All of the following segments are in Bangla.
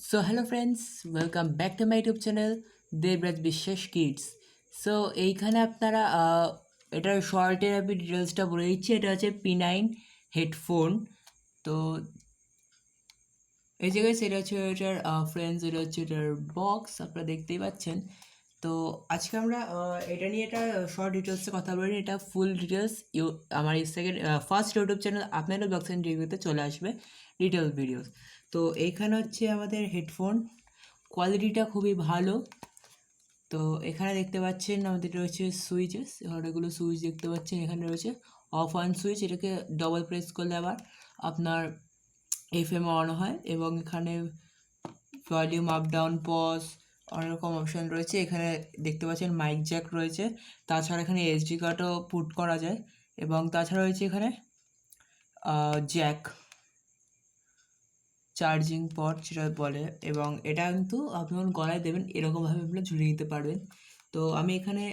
So hello friends, welcome back to my YouTube channel Debraj Biswas kids. So এইখানে আপনারা এটার শর্টের আমি ডিটেলসটা বলে দিচ্ছি। এটা হচ্ছে P9 হেডফোন। তো এই জায়গায় সেটা হচ্ছে এটার ফ্রেন্ডস, এটা হচ্ছে এটার বক্স, আপনারা দেখতেই পাচ্ছেন। তো আজকে আমরা এটা নিয়ে এটা শর্ট ডিটেলসে কথা বলি। এটা ফুল ডিটেলস আমার সেকেন্ড ফার্স্ট ইউটিউব চ্যানেল আপনাদের ব্লগস অ্যান্ড রিভিউতে চলে আসবে ডিটেলস ভিডিওস। তো এইখানে হচ্ছে আমাদের হেডফোন, কোয়ালিটিটা খুবই ভালো। তো এখানে দেখতে পাচ্ছেন আমাদের রয়েছে সুইচেস, অনেকগুলো সুইচ দেখতে পাচ্ছেন। এখানে রয়েছে অফ অন সুইচ, এটাকে ডবল প্রেস করলে আবার আপনার এফএম অন হয়, এবং এখানে ভলিউম আপ ডাউন পজ অনেক রকম অপশান রয়েছে। এখানে দেখতে পাচ্ছেন মাইক জ্যাক রয়েছে, তাছাড়া এখানে এসডি কার্ডও পুট করা যায়, এবং তাছাড়া রয়েছে এখানে জ্যাক চার্জিং পট যেটা বলে, এবং এটা কিন্তু আপনি যখন গলায় দেবেন এরকমভাবে আপনি ঝুলিয়ে দিতে পারবেন। তো আমি এখানে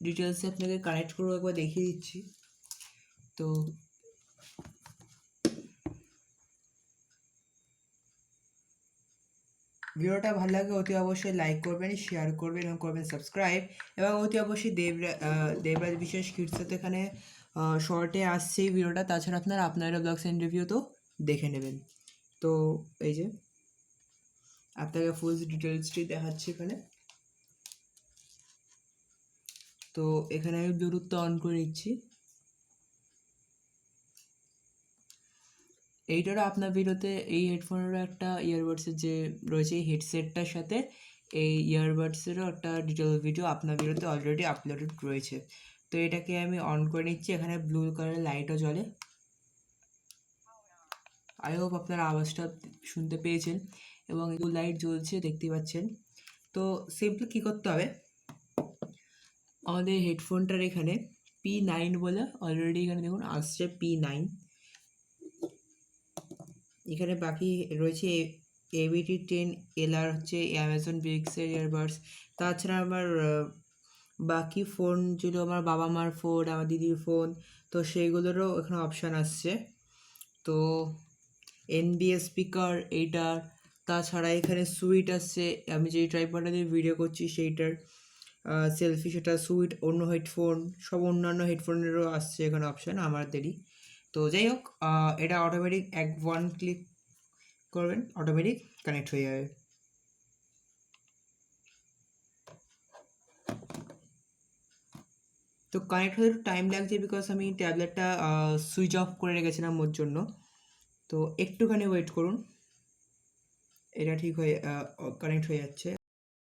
ডিটেলসে আপনাকে কানেক্ট করে একবার দেখিয়ে দিচ্ছি। তো ভিডিওটা ভালো লাগে অতি অবশ্যই লাইক করবেন, শেয়ার করবেন এবং করবেন সাবস্ক্রাইব, এবং অতি অবশ্যই দেবরাজ বিশ্বাস কিডস তো এখানে শর্টে আসছে এই ভিডিওটা। তাছাড়া আপনারা ব্লগস অ্যান্ড রিভিউ তো দেখে নেবেন। তো এই যে আপনাকে ফুল ডিটেলসটি দেখাচ্ছি এখানে। তো এখানে আমি ব্লুটুথটা অন করে নিচ্ছি। এইটারও আপনার ভিডিওতে এই হেডফোনেরও একটা ইয়ারবাডসের যে রয়েছে এই হেডসেটটার সাথে এই ইয়ারবাডসেরও একটা ডিটেল ভিডিও আপনার ভিডিওতে অলরেডি আপলোডেড রয়েছে। তো এটাকে আমি অন করে নিচ্ছি। এখানে ব্লু কালারের লাইটও জ্বলে। আই হোপ আপনারা আওয়াজটা শুনতে পেয়েছেন, এবং ব্লু লাইট জ্বলছে দেখতে পাচ্ছেন। তো সিম্পলি কী করতে হবে, আমাদের হেডফোনটার এখানে P9 বলে অলরেডি এখানে দেখুন আসছে P9। এখানে বাকি রয়েছে ABT10 LR, হচ্ছে অ্যামাজন বিক্সের ইয়ারবাডস। তাছাড়া আমার বাকি ফোন যেগুলো আমার বাবা মার ফোন, আমার দিদির ফোন, তো সেইগুলোরও এখানে অপশান আসছে। তো NBS স্পিকার এইটার, তাছাড়া এখানে সুইট আসছে, আমি যেই ট্রাইপডটা দিয়ে ভিডিও করছি সেইটার সেলফি, সেটা সুইট, অন্য হেডফোন, সব অন্যান্য হেডফোনেরও আসছে এখানে অপশান আমাদেরই। তো যাই হোক, এটা অটোমেটিক ওয়ান ক্লিক করবেন, অটোমেটিক কানেক্ট হয়ে যাবে। তো কানেক্ট হতে একটু টাইম লাগছে, বিকজ আমি ট্যাবলেটটা সুইচ অফ করে রেখেছিলাম ওর জন্য। তো একটুখানি ওয়েট করুন, এটা ঠিক হয়ে কানেক্ট হয়ে যাচ্ছে।